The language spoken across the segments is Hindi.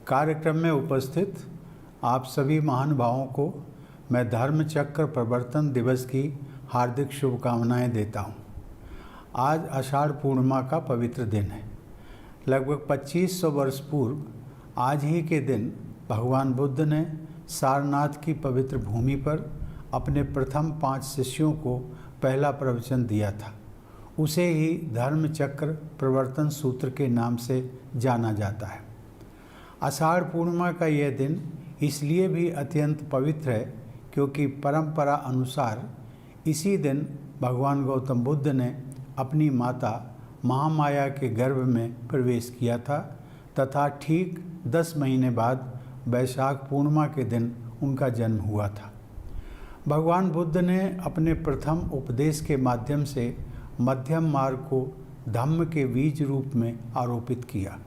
कार्यक्रम में उपस्थित आप सभी महानुभावों को मैं धर्म चक्र प्रवर्तन दिवस की हार्दिक शुभकामनाएं देता हूं। आज आषाढ़ पूर्णिमा का पवित्र दिन है। लगभग 2500 वर्ष पूर्व आज ही के दिन भगवान बुद्ध ने सारनाथ की पवित्र भूमि पर अपने प्रथम 5 शिष्यों को पहला प्रवचन दिया था। उसे ही धर्म चक्र प्रवर्तन सूत्र के नाम से जाना जाता है। आषाढ़ पूर्णिमा का यह दिन इसलिए भी अत्यंत पवित्र है क्योंकि परंपरा अनुसार इसी दिन भगवान गौतम बुद्ध ने अपनी माता महामाया के गर्भ में प्रवेश किया था तथा ठीक 10 महीने बाद वैशाख पूर्णिमा के दिन उनका जन्म हुआ था। भगवान बुद्ध ने अपने प्रथम उपदेश के माध्यम से मध्यम मार्ग को धम्म के बीज रूप में आरोपित किया।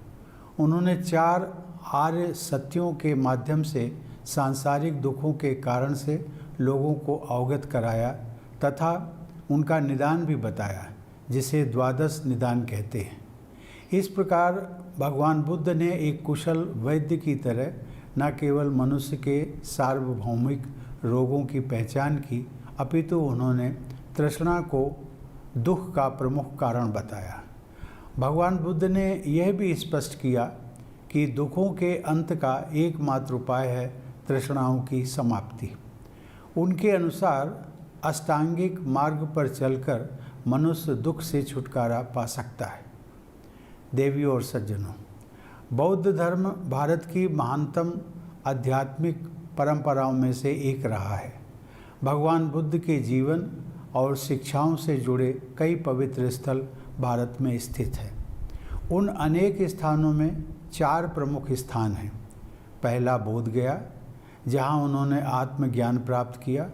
उन्होंने 4 आर्य सत्यों के माध्यम से सांसारिक दुखों के कारण से लोगों को अवगत कराया तथा उनका निदान भी बताया, जिसे द्वादश निदान कहते हैं। इस प्रकार भगवान बुद्ध ने एक कुशल वैद्य की तरह न केवल मनुष्य के सार्वभौमिक रोगों की पहचान की, अपितु उन्होंने तृष्णा को दुख का प्रमुख कारण बताया। भगवान बुद्ध ने यह भी स्पष्ट किया कि दुखों के अंत का एकमात्र उपाय है तृष्णाओं की समाप्ति। उनके अनुसार अष्टांगिक मार्ग पर चलकर मनुष्य दुख से छुटकारा पा सकता है। देवियों और सज्जनों, बौद्ध धर्म भारत की महानतम आध्यात्मिक परंपराओं में से एक रहा है। भगवान बुद्ध के जीवन और शिक्षाओं से जुड़े कई पवित्र स्थल भारत में स्थित हैं। उन अनेक स्थानों में 4 प्रमुख स्थान हैं। पहला बोध गया, जहाँ उन्होंने आत्मज्ञान प्राप्त किया।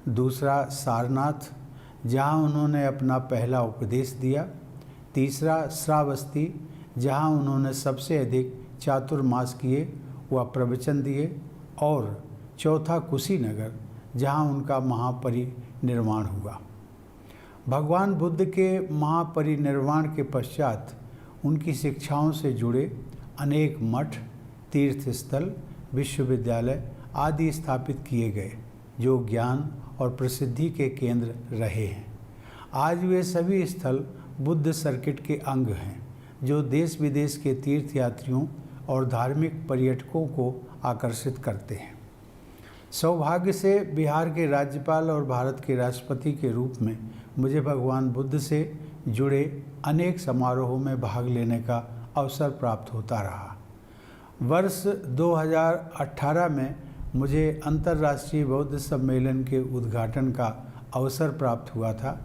दूसरा सारनाथ, जहाँ उन्होंने अपना पहला उपदेश दिया। तीसरा श्रावस्ती, जहाँ उन्होंने सबसे अधिक चातुर्मास किए व प्रवचन दिए। और चौथा कुशीनगर, जहाँ उनका महापरिनिर्वाण हुआ। भगवान बुद्ध के महापरिनिर्वाण के पश्चात उनकी शिक्षाओं से जुड़े अनेक मठ, तीर्थस्थल, विश्वविद्यालय आदि स्थापित किए गए, जो ज्ञान और प्रसिद्धि के केंद्र रहे हैं। आज वे सभी स्थल बुद्ध सर्किट के अंग हैं, जो देश विदेश के तीर्थयात्रियों और धार्मिक पर्यटकों को आकर्षित करते हैं। सौभाग्य से बिहार के राज्यपाल और भारत के राष्ट्रपति के रूप में मुझे भगवान बुद्ध से जुड़े अनेक समारोहों में भाग लेने का अवसर प्राप्त होता रहा। वर्ष 2018 में मुझे अंतर्राष्ट्रीय बौद्ध सम्मेलन के उद्घाटन का अवसर प्राप्त हुआ था।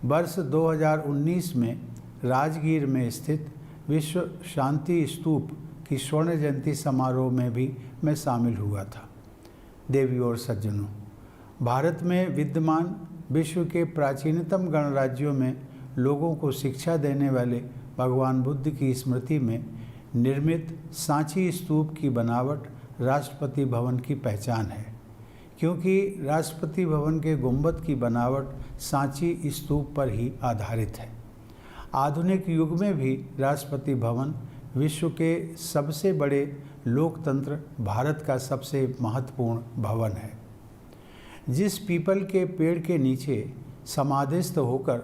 वर्ष 2019 में राजगीर में स्थित विश्व शांति स्तूप की स्वर्ण जयंती समारोह में भी मैं शामिल हुआ था। देवियों और सज्जनों, भारत में विद्यमान विश्व के प्राचीनतम गणराज्यों में लोगों को शिक्षा देने वाले भगवान बुद्ध की स्मृति में निर्मित सांची स्तूप की बनावट राष्ट्रपति भवन की पहचान है, क्योंकि राष्ट्रपति भवन के गुंबद की बनावट सांची स्तूप पर ही आधारित है। आधुनिक युग में भी राष्ट्रपति भवन विश्व के सबसे बड़े लोकतंत्र भारत का सबसे महत्वपूर्ण भवन है। जिस पीपल के पेड़ के नीचे समाधिस्थ होकर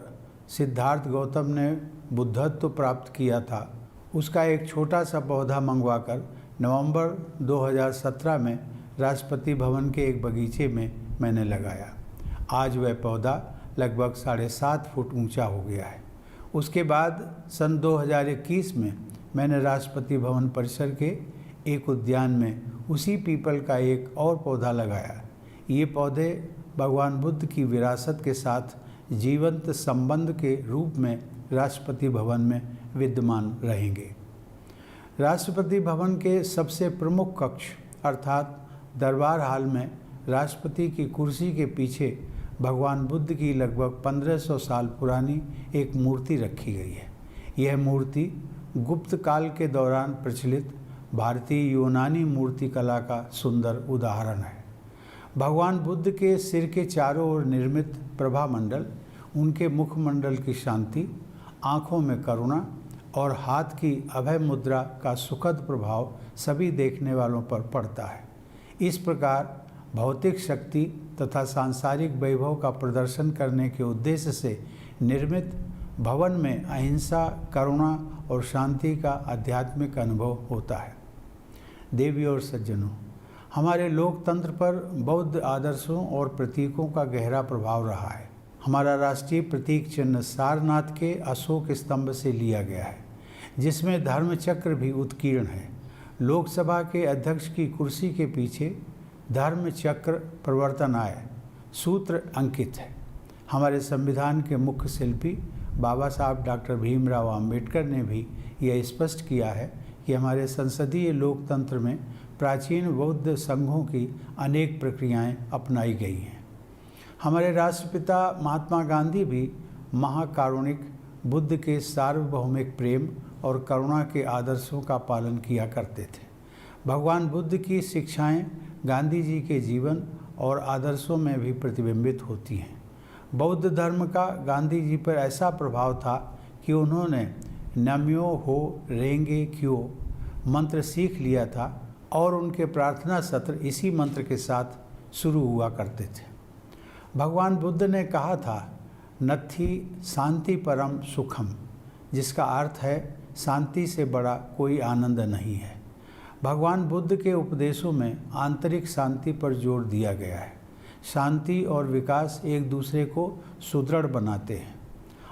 सिद्धार्थ गौतम ने बुद्धत्व प्राप्त किया था, उसका एक छोटा सा पौधा मंगवाकर नवंबर 2017 में राष्ट्रपति भवन के एक बगीचे में मैंने लगाया। आज वह पौधा लगभग 7.5 फुट ऊंचा हो गया है। उसके बाद सन 2021 में मैंने राष्ट्रपति भवन परिसर के एक उद्यान में उसी पीपल का एक और पौधा लगाया। ये पौधे भगवान बुद्ध की विरासत के साथ जीवंत संबंध के रूप में राष्ट्रपति भवन में विद्यमान रहेंगे। राष्ट्रपति भवन के सबसे प्रमुख कक्ष अर्थात दरबार हाल में राष्ट्रपति की कुर्सी के पीछे भगवान बुद्ध की लगभग 1500 साल पुरानी एक मूर्ति रखी गई है। यह मूर्ति गुप्त काल के दौरान प्रचलित भारतीय यूनानी मूर्ति कला का सुंदर उदाहरण है। भगवान बुद्ध के सिर के चारों ओर निर्मित प्रभामंडल, उनके मुखमंडल की शांति, आँखों में करुणा और हाथ की अभय मुद्रा का सुखद प्रभाव सभी देखने वालों पर पड़ता है। इस प्रकार भौतिक शक्ति तथा सांसारिक वैभव का प्रदर्शन करने के उद्देश्य से निर्मित भवन में अहिंसा, करुणा और शांति का आध्यात्मिक अनुभव होता है। देवी और सज्जनों, हमारे लोकतंत्र पर बौद्ध आदर्शों और प्रतीकों का गहरा प्रभाव रहा है। हमारा राष्ट्रीय प्रतीक चिन्ह सारनाथ के अशोक स्तंभ से लिया गया है, जिसमें धर्म चक्र भी उत्कीर्ण है। लोकसभा के अध्यक्ष की कुर्सी के पीछे धर्म चक्र प्रवर्तनाय सूत्र अंकित है। हमारे संविधान के मुख्य शिल्पी बाबा साहब डॉक्टर भीमराव अंबेडकर ने भी यह स्पष्ट किया है कि हमारे संसदीय लोकतंत्र में प्राचीन बौद्ध संघों की अनेक प्रक्रियाएं अपनाई गई हैं। हमारे राष्ट्रपिता महात्मा गांधी भी महाकारुणिक बुद्ध के सार्वभौमिक प्रेम और करुणा के आदर्शों का पालन किया करते थे। भगवान बुद्ध की शिक्षाएं गांधी जी के जीवन और आदर्शों में भी प्रतिबिंबित होती हैं। बौद्ध धर्म का गांधी जी पर ऐसा प्रभाव था कि उन्होंने नम्यो हो रेंगे क्यों मंत्र सीख लिया था और उनके प्रार्थना सत्र इसी मंत्र के साथ शुरू हुआ करते थे। भगवान बुद्ध ने कहा था, नत्थि शांति परम सुखम, जिसका अर्थ है शांति से बड़ा कोई आनंद नहीं है। भगवान बुद्ध के उपदेशों में आंतरिक शांति पर जोर दिया गया है। शांति और विकास एक दूसरे को सुदृढ़ बनाते हैं।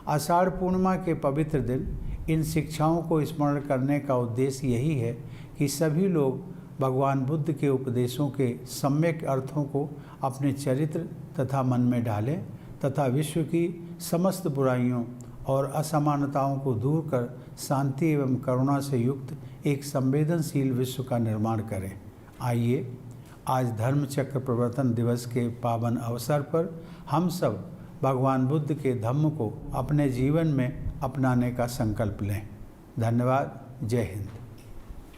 आषाढ़ पूर्णिमा के पवित्र दिन इन शिक्षाओं को स्मरण करने का उद्देश्य यही है कि सभी लोग भगवान बुद्ध के उपदेशों के सम्यक अर्थों को अपने चरित्र तथा मन में डालें तथा विश्व की समस्त बुराइयों और असमानताओं को दूर कर शांति एवं करुणा से युक्त एक संवेदनशील विश्व का निर्माण करें। आइए आज धर्म चक्र प्रवर्तन दिवस के पावन अवसर पर हम सब भगवान बुद्ध के धम्म को अपने जीवन में अपनाने का संकल्प लें। धन्यवाद। जय हिंद।